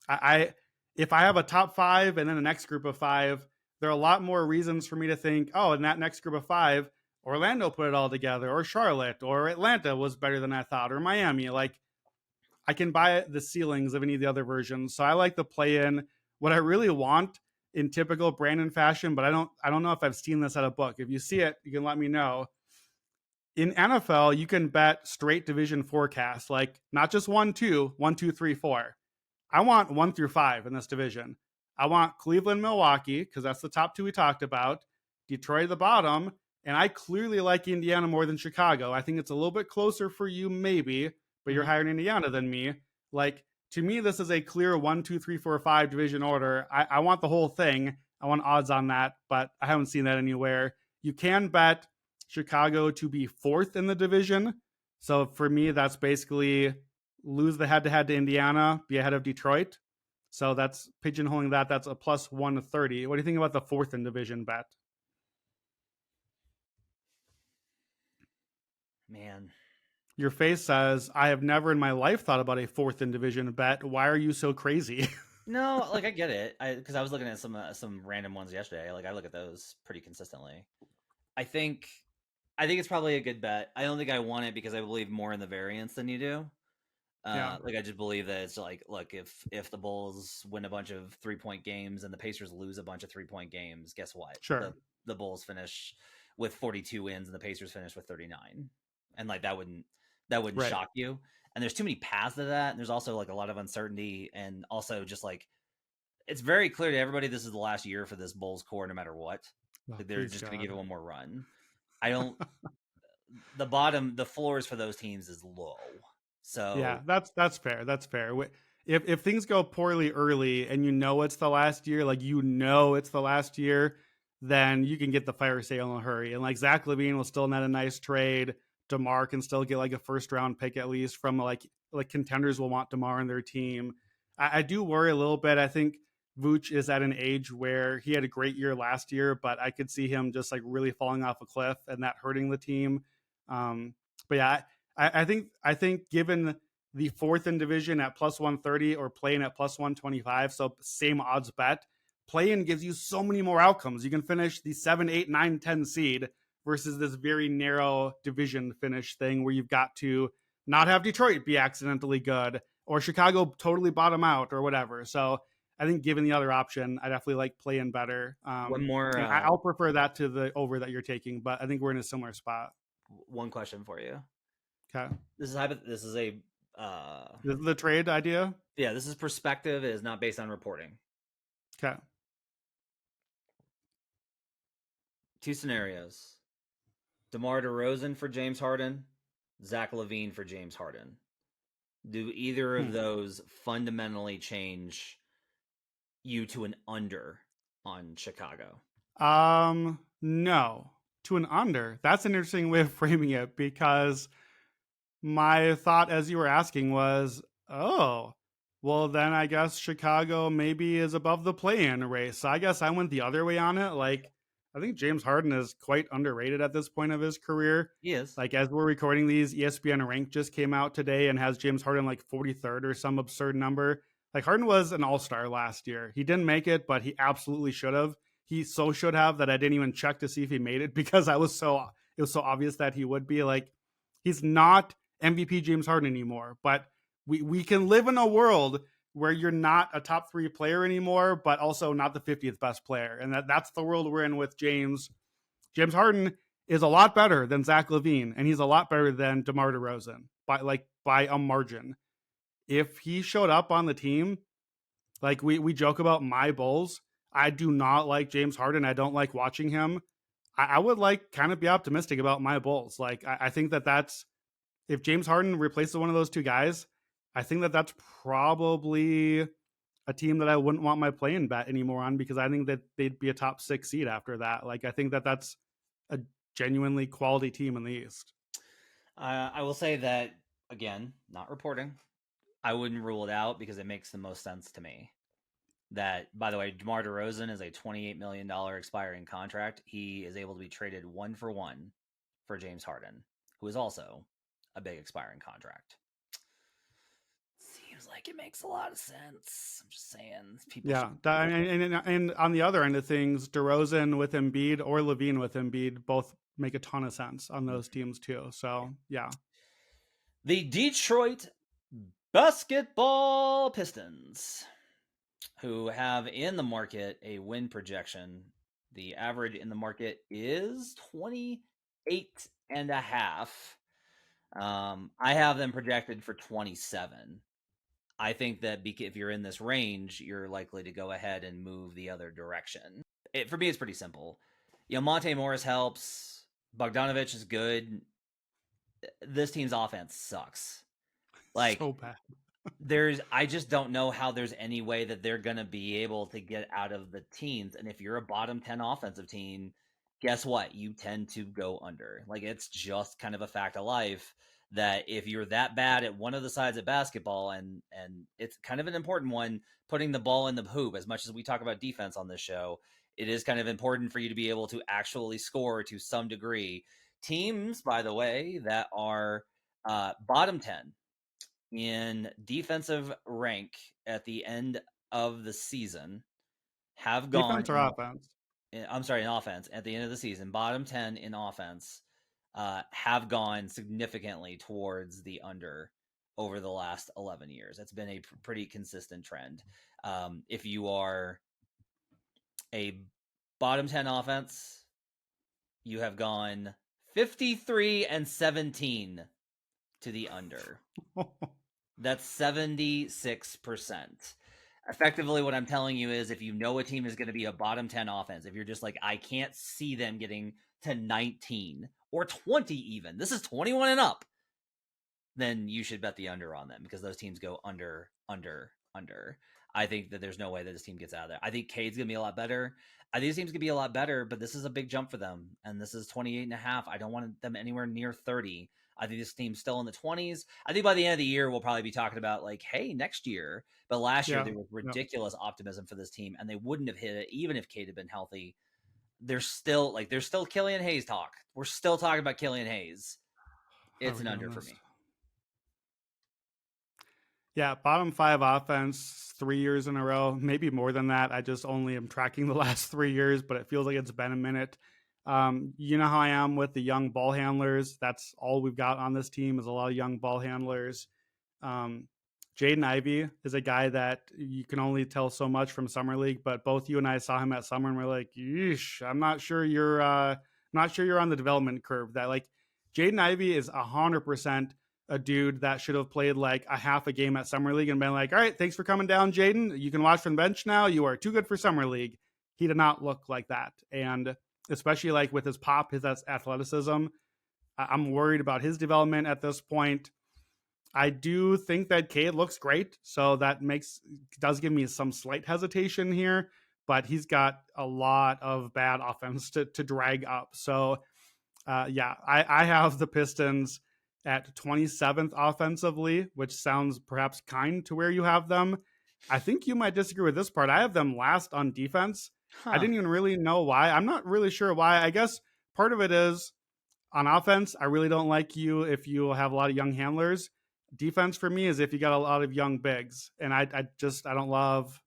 if I have a top 5 and then a next group of 5, there are a lot more reasons for me to think, oh, in that next group of 5, Orlando put it all together, or Charlotte, or Atlanta was better than I thought, or Miami. Like I can buy the ceilings of any of the other versions. So I like the play in. What I really want in typical Brandon fashion, but I don't know if I've seen this at a book. If you see it, you can let me know. In NFL, you can bet straight division forecasts, like not just 1, 2, 1, 2, 3, 4. I want 1 through 5 in this division. I want Cleveland, Milwaukee, because that's the top 2 we talked about. Detroit at the bottom. And I clearly like Indiana more than Chicago. I think it's a little bit closer for you, maybe, but you're higher in Indiana than me. Like, to me, this is a clear 1, 2, 3, 4, 5 division order. I want the whole thing. I want odds on that, but I haven't seen that anywhere. You can bet Chicago to be 4th in the division. So for me, that's basically lose the head-to-head to Indiana, be ahead of Detroit. So that's pigeonholing that. That's a plus 130. What do you think about the 4th in division bet? Man. Your face says, I have never in my life thought about a 4th in division bet. Why are you so crazy? No, like I get it. Because I was looking at some random ones yesterday. Like I look at those pretty consistently. I think it's probably a good bet. I don't think I want it because I believe more in the variance than you do. Yeah. Like I just believe that it's like, look, if the Bulls win a bunch of 3-point games and the Pacers lose a bunch of 3-point games, guess what? Sure. The Bulls finish with 42 wins and the Pacers finish with 39, and like that wouldn't right. shock you. And there's too many paths to that, and there's also like a lot of uncertainty, and also just like it's very clear to everybody this is the last year for this Bulls core, no matter what. Like, they're just going to give it one more run. I don't. the floors for those teams is low. So yeah, that's fair. That's fair. If things go poorly early and it's the last year, like it's the last year, then you can get the fire sale in a hurry. And like Zach LaVine will still net a nice trade. DeMar can still get like a 1st round pick at least from like contenders will want DeMar on their team. I do worry a little bit. I think Vooch is at an age where he had a great year last year, but I could see him just like really falling off a cliff and that hurting the team. But yeah, I think given the 4th in division at plus 130 or playing at plus 125, so same odds bet, play-in gives you so many more outcomes. You can finish the 7, 8, 9, 10 seed versus this very narrow division finish thing where you've got to not have Detroit be accidentally good or Chicago totally bottom out or whatever. So I think given the other option, I definitely like play-in better. One more. I'll prefer that to the over that you're taking, but I think we're in a similar spot. One question for you. Okay. This is a this is the trade idea. Yeah, this is perspective. It is not based on reporting. Okay. 2 scenarios: DeMar DeRozan for James Harden, Zach LaVine for James Harden. Do either of those fundamentally change you to an under on Chicago? No, to an under. That's an interesting way of framing it because my thought as you were asking was, oh, well, then I guess Chicago maybe is above the play-in race. So I guess I went the other way on it. Like, I think James Harden is quite underrated at this point of his career. He is. Like, as we're recording these, ESPN Rank just came out today and has James Harden like 43rd or some absurd number. Like, Harden was an all-star last year. He didn't make it, but he absolutely should have. He so should have that I didn't even check to see if he made it because it was so obvious that he would be. Like, he's not MVP James Harden anymore, but we can live in a world where you're not a top 3 player anymore, but also not the 50th best player. And that's the world we're in with James. James Harden is a lot better than Zach LaVine, and he's a lot better than DeMar DeRozan by a margin. If he showed up on the team, like we joke about my Bulls, I do not like James Harden. I don't like watching him. I would like kind of be optimistic about my Bulls. Like, I think that's, if James Harden replaces one of those two guys, I think that's probably a team that I wouldn't want my play-in bet anymore on, because I think that they'd be a top 6 seed after that. Like, I think that's a genuinely quality team in the East. I will say that, again, not reporting, I wouldn't rule it out because it makes the most sense to me. That, by the way, DeMar DeRozan is a $28 million expiring contract. He is able to be traded 1-for-1 for James Harden, who is also a big expiring contract. Seems like it makes a lot of sense. I'm just saying. And on the other end of things, DeRozan with Embiid or LaVine with Embiid both make a ton of sense on those teams too. So, yeah. The Detroit Basketball Pistons, who have in the market a win projection. The average in the market is 28.5. I have them projected for 27. I think that if you're in this range, you're likely to go ahead and move the other direction. For me, it's pretty simple. Monte Morris helps. Bogdanovich is good. This team's offense sucks. Like, so bad. I just don't know how there's any way that they're going to be able to get out of the teens. And if you're a bottom 10 offensive team, guess what? You tend to go under. Like, it's just kind of a fact of life that if you're that bad at one of the sides of basketball, and it's kind of an important one, putting the ball in the hoop, as much as we talk about defense on this show, it is kind of important for you to be able to actually score to some degree. Teams, by the way, that are bottom 10 in defensive rank at the end of the season have gone... Defense or offense? I'm sorry, in offense. At the end of the season, bottom 10 in offense have gone significantly towards the under over the last 11 years. It's been a pretty consistent trend. If you are a bottom 10 offense, you have gone 53-17 to the under. That's 76%. Effectively, what I'm telling you is, if you know a team is going to be a bottom 10 offense, if you're just like, I can't see them getting to 19 or 20 even, this is 21 and up, then you should bet the under on them, because those teams go under. I think that there's no way that this team gets out of there. I think Cade's going to be a lot better. I think this team's going to be a lot better, but this is a big jump for them, and this is 28.5. I don't want them anywhere near 30. I think this team's still in the 20s. I think by the end of the year, we'll probably be talking about, like, hey, next year. But last year, there was ridiculous optimism for this team, and they wouldn't have hit it even if Cade had been healthy. There's still Killian Hayes talk. We're still talking about Killian Hayes. It's an under for me. Yeah, bottom 5 offense 3 years in a row, maybe more than that. I just only am tracking the last 3 years, but it feels like it's been a minute. You know how I am with the young ball handlers. That's all we've got on this team, is a lot of young ball handlers. Jaden Ivey is a guy that you can only tell so much from Summer League, but both you and I saw him at Summer and we're like, yeesh, I'm not sure you're on the development curve. That, like, Jaden Ivey is 100% a dude that should have played like a half a game at Summer League and been like, all right, thanks for coming down, Jaden. You can watch from the bench now. You are too good for Summer League. He did not look like that. And especially like with his pop, his athleticism, I'm worried about his development at this point. I do think that Cade looks great, so that does give me some slight hesitation here, but he's got a lot of bad offense to drag up. So I have the Pistons at 27th offensively, which sounds perhaps kind to where you have them. I think you might disagree with this part. I have them last on defense. I Huh. didn't even really know why. I'm not really sure why. I guess part of it is on offense, I really don't like you if you have a lot of young handlers. Defense for me is if you got a lot of young bigs, and I don't love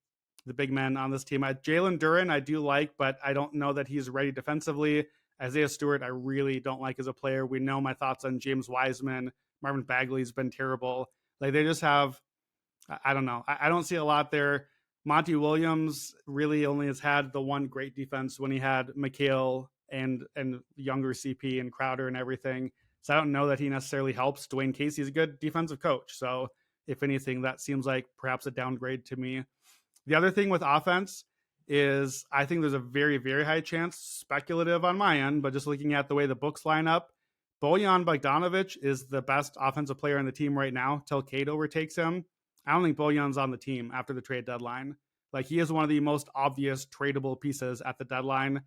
the big men on this team. Jalen Duren I do like, but I don't know that he's ready defensively. Isaiah Stewart I really don't like as a player. We know my thoughts on James Wiseman. Marvin Bagley's been terrible. Like they just have I don't know. I don't see a lot there. Monty Williams really only has had the one great defense when he had McHale and younger CP and Crowder and everything. So I don't know that he necessarily helps. Dwayne Casey's a good defensive coach. So if anything, that seems like perhaps a downgrade to me. The other thing with offense is I think there's a very, very high chance, speculative on my end, but just looking at the way the books line up, Bojan Bogdanovic is the best offensive player on the team right now till Cade overtakes him. I don't think Bojan's on the team after the trade deadline. Like he is one of the most obvious tradable pieces at the deadline.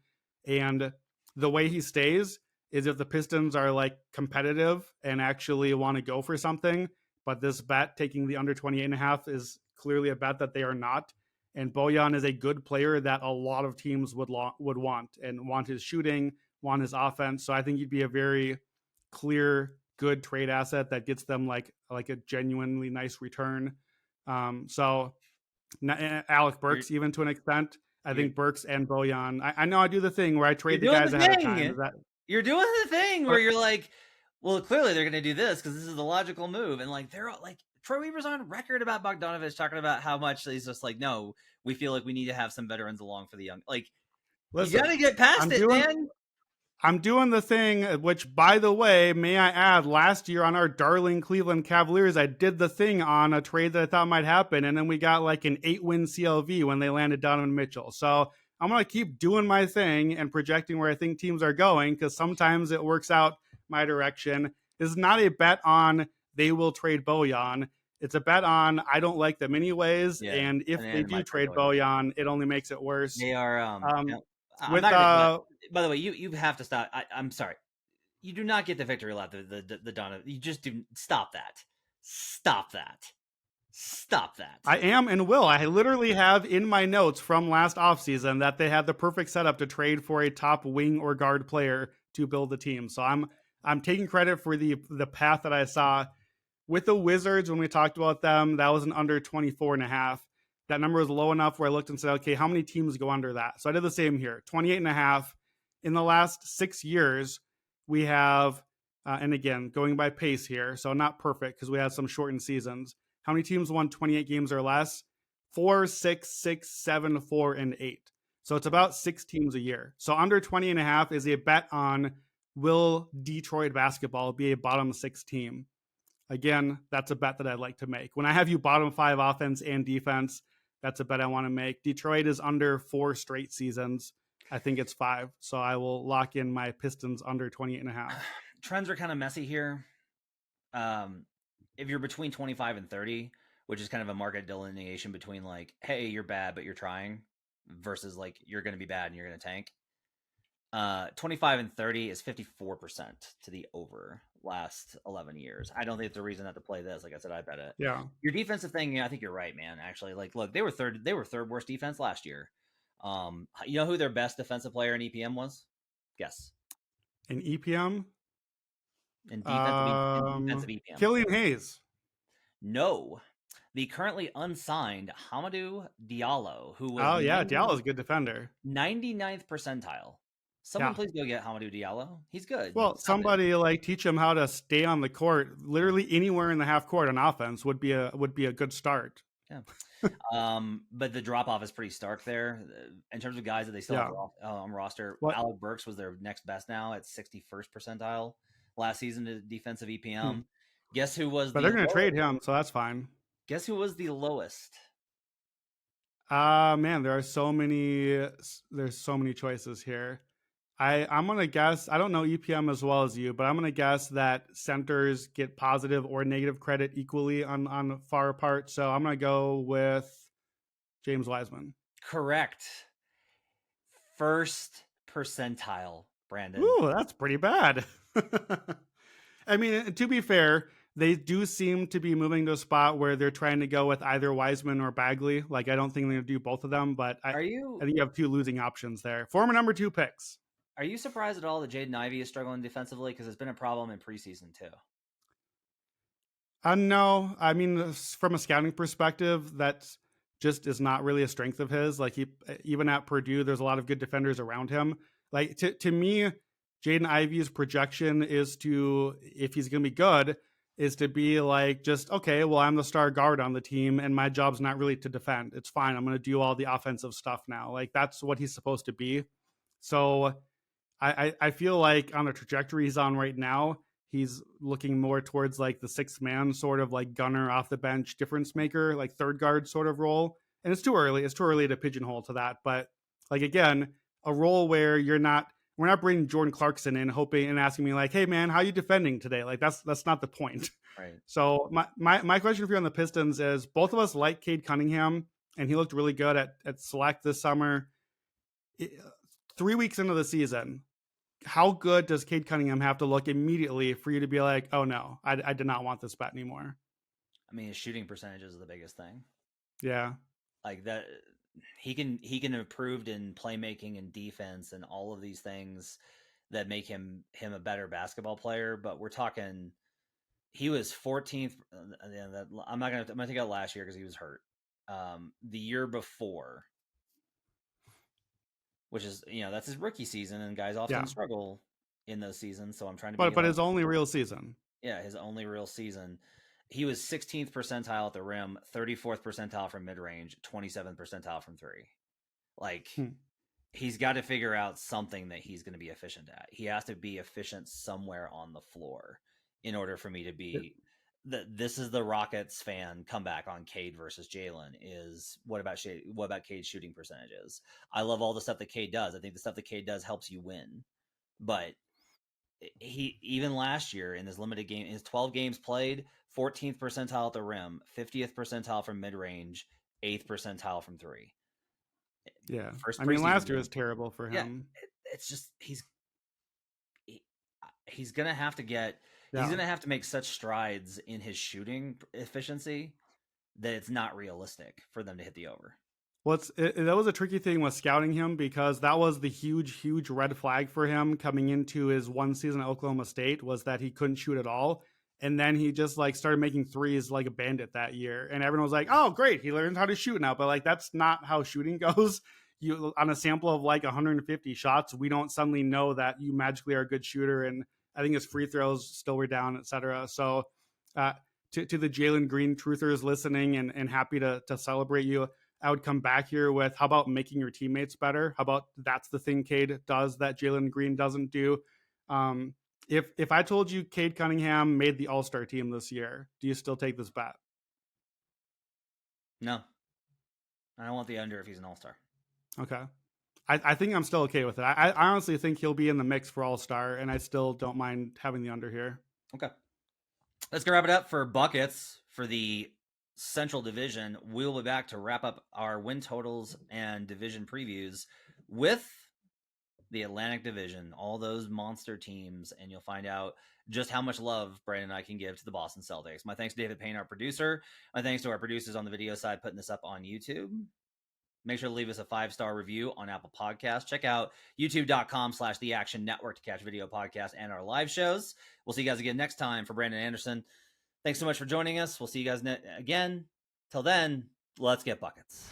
And the way he stays is if the Pistons are like competitive and actually want to go for something, but this bet taking the under 28.5 is clearly a bet that they are not. And Bojan is a good player that a lot of teams would want and want his shooting, want his offense. So I think he'd be a very clear, good trade asset that gets them like a genuinely nice return. So Alec Burks, even to an extent, I think Burks and Bojan. I know I do the thing where I trade the guys ahead of time. Is that You're doing the thing where but, you're like, well, clearly they're going to do this because this is the logical move, and like they're all, like Troy Weaver's on record about Bogdanovich talking about how much he's just like, no, we feel like we need to have some veterans along for the young. Like, listen, you got to get past man. I'm doing the thing, which, by the way, may I add, last year on our darling Cleveland Cavaliers, I did the thing on a trade that I thought might happen, and then we got like an 8-win CLV when they landed Donovan Mitchell. So I'm going to keep doing my thing and projecting where I think teams are going, because sometimes it works out my direction. This is not a bet on they will trade Bojan. It's a bet on I don't like them anyways, and if they do trade Bojan, it only makes it worse. They are with by the way, you have to stop. I'm sorry. You do not get the victory lap. The Donovan. You just do. Stop that. Stop that. Stop that. I am and will. I literally have in my notes from last offseason that they had the perfect setup to trade for a top wing or guard player to build the team. So I'm taking credit for the path that I saw. With the Wizards, when we talked about them, that was an under 24.5. That number was low enough where I looked and said, okay, how many teams go under that? So I did the same here, 28.5. In the last 6 years, we have, and again, going by pace here, so not perfect because we had some shortened seasons. How many teams won 28 games or less? 4, 6, 6, 7, 4, and 8. So it's about 6 teams a year. So under 20.5 is a bet on will Detroit basketball be a bottom 6 team? Again, that's a bet that I'd like to make. When I have you bottom 5 offense and defense, that's a bet I want to make. Detroit is under 4 straight seasons. I think it's 5. So I will lock in my Pistons under 28.5. Trends are kind of messy here. If you're between 25 and 30, which is kind of a market delineation between like, hey, you're bad, but you're trying, versus like, you're going to be bad and you're going to tank. 25 and 30 is 54% to the over last 11 years. I don't think it's a reason not to play this. Like I said, I bet it. Yeah. Your defensive thing, yeah, I think you're right, man. Actually, like, look, they were third worst defense last year. You know who their best defensive player in EPM was? Guess. In EPM? In defensive EPM. Killian Hayes. No. The currently unsigned Hamidou Diallo, who was Diallo's a good defender. 99th percentile. Someone please go get Hamidou Diallo. He's good. Well, somebody like teach him how to stay on the court. Literally anywhere in the half court on offense would be a good start. Yeah. But the drop off is pretty stark there in terms of guys that they still have on roster. Alec Burks was their next best now at 61st percentile last season to defensive EPM. Guess who was? But they're going to trade him, so that's fine. Guess who was the lowest? Man, there's so many choices here. I'm going to guess, I don't know EPM as well as you, but I'm going to guess that centers get positive or negative credit equally on far apart. So I'm going to go with James Wiseman. Correct. First percentile, Brandon. Ooh, that's pretty bad. I mean, to be fair, They do seem to be moving to a spot where they're trying to go with either Wiseman or Bagley. Like, I don't think they're going to do both of them, but I Are you think you have two losing options there. Former number 2 picks. are you surprised at all that Jaden Ivey is struggling defensively? Because it's been a problem in preseason too. No, I mean, from a scouting perspective, that just is not really a strength of his. Like, he, even at Purdue, there's a lot of good defenders around him. Like, to me, Jaden Ivey's projection is to, if he's going to be good, is to be like, just, okay, well, I'm the star guard on the team and my job's not really to defend. It's fine. I'm going to do all the offensive stuff now. Like, that's what he's supposed to be. So I feel like on the trajectory he's on right now, he's looking more towards like the 6th man sort of like gunner off the bench difference maker, like third guard sort of role. And it's too early. It's too early to pigeonhole to that. But like, again, a role where we're not bringing Jordan Clarkson in hoping and asking me like, hey man, how are you defending today? Like that's not the point. Right. So my question for you on the Pistons is, both of us like Cade Cunningham and he looked really good at select this summer. 3 weeks into the season, how good does Cade Cunningham have to look immediately for you to be like, oh no, I did not want this bet anymore? I mean, his shooting percentage is the biggest thing. Yeah. Like that, he can improve in playmaking and defense and all of these things that make him a better basketball player. But we're talking, he was 14th. I'm gonna take out last year because he was hurt. The year before, which is, that's his rookie season, and guys often struggle in those seasons. So I'm trying to but his only real season. Yeah, his only real season. He was 16th percentile at the rim, 34th percentile from mid-range, 27th percentile from 3. Like, he's got to figure out something that he's going to be efficient at. He has to be efficient somewhere on the floor in order for me to be this is the Rockets fan comeback on Cade versus Jalen is what about Cade's shooting percentages? I love all the stuff that Cade does. I think the stuff that Cade does helps you win. But he, even last year in his limited game, his 12 games played, 14th percentile at the rim, 50th percentile from mid-range, 8th percentile from 3. Yeah. I mean, last year was terrible for him. Yeah, it's just he's going to have to get he's going to have to make such strides in his shooting efficiency that it's not realistic for them to hit the over. Well, that was a tricky thing with scouting him, because that was the huge red flag for him coming into his one season at Oklahoma State, was that he couldn't shoot at all. And then he just like started making threes like a bandit that year. And everyone was like, oh, great, he learned how to shoot now. But like, that's not how shooting goes. You, on a sample of like 150 shots, we don't suddenly know that you magically are a good shooter. And I think his free throws still were down, etc. So to the Jalen Green truthers listening and happy to celebrate you, I would come back here with, how about making your teammates better? How about that's the thing Cade does that Jalen Green doesn't do? If I told you Cade Cunningham made the All-Star team this year, do you still take this bet? No. I don't want the under if he's an All-Star. Okay. I think I'm still okay with it. I honestly think he'll be in the mix for All-Star, and I still don't mind having the under here. Okay. Let's go wrap it up for buckets for the Central Division. We'll be back to wrap up our win totals and division previews with the Atlantic Division, all those monster teams, and you'll find out just how much love Brandon and I can give to the Boston Celtics. My thanks to David Payne, our producer. My thanks to our producers on the video side putting this up on YouTube. Make sure to leave us a 5-star review on Apple Podcasts. Check out youtube.com/The Action Network to catch video podcasts and our live shows. We'll see you guys again next time. For Brandon Anderson, thanks so much for joining us. We'll see you guys again. Till then, let's get buckets.